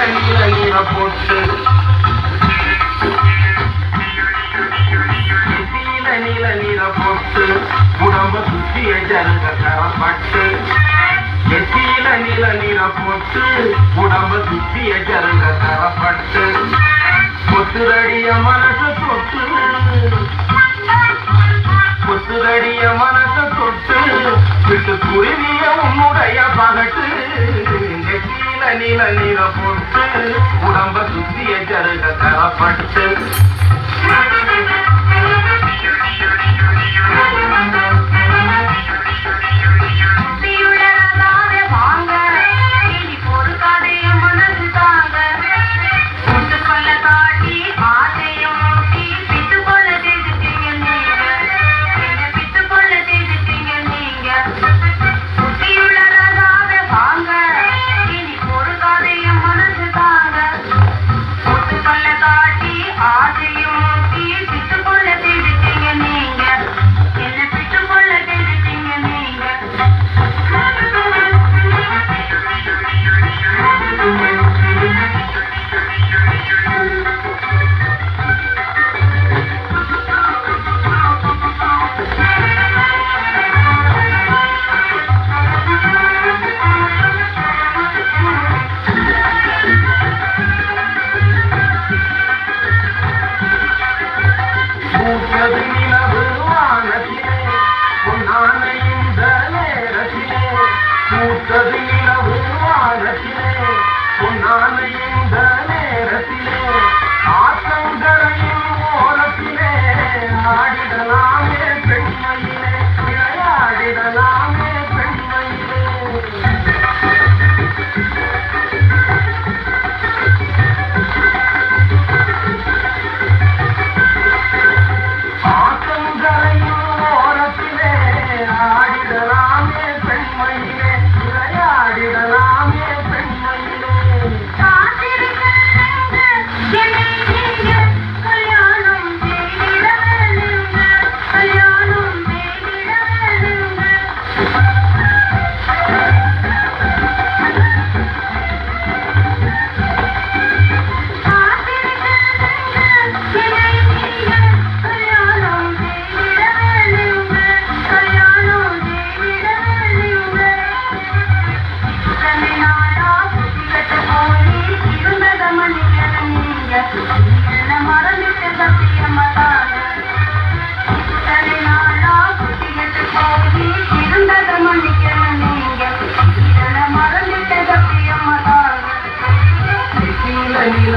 நீல போட்டு நீல போட்டு உடம்ப சுத்திய ஜருக தரப்பட்டு எத்தியில நீல போட்டு உடம்ப சுத்திய ஜருக தரப்பட்டு கொத்துதடிய மனசு தொட்டு கொத்துதடிய மனசு தொட்டு விட்டு குருவிய உன்னுடைய பகட்டு நீல போட்டு உடம்ப சுத்திய ஜருக தரப்பட்டு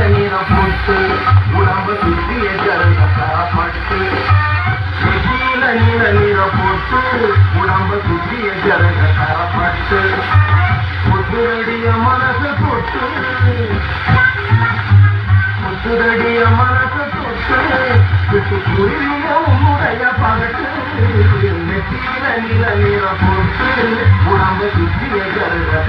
நீல போட்டு உடம்ப சுத்திய ஜருக தரப்பட்டு நீல போட்டு உடம்ப சுத்திய ஜருக தரப்பட்டு முத்துரடிய மனசு தொட்டு முத்துரடிய மனசு தொட்டு விட்டு குருவிய உன்னுடைய பகட்டு நீல போட்டு உடம்ப சுத்திய ஜருக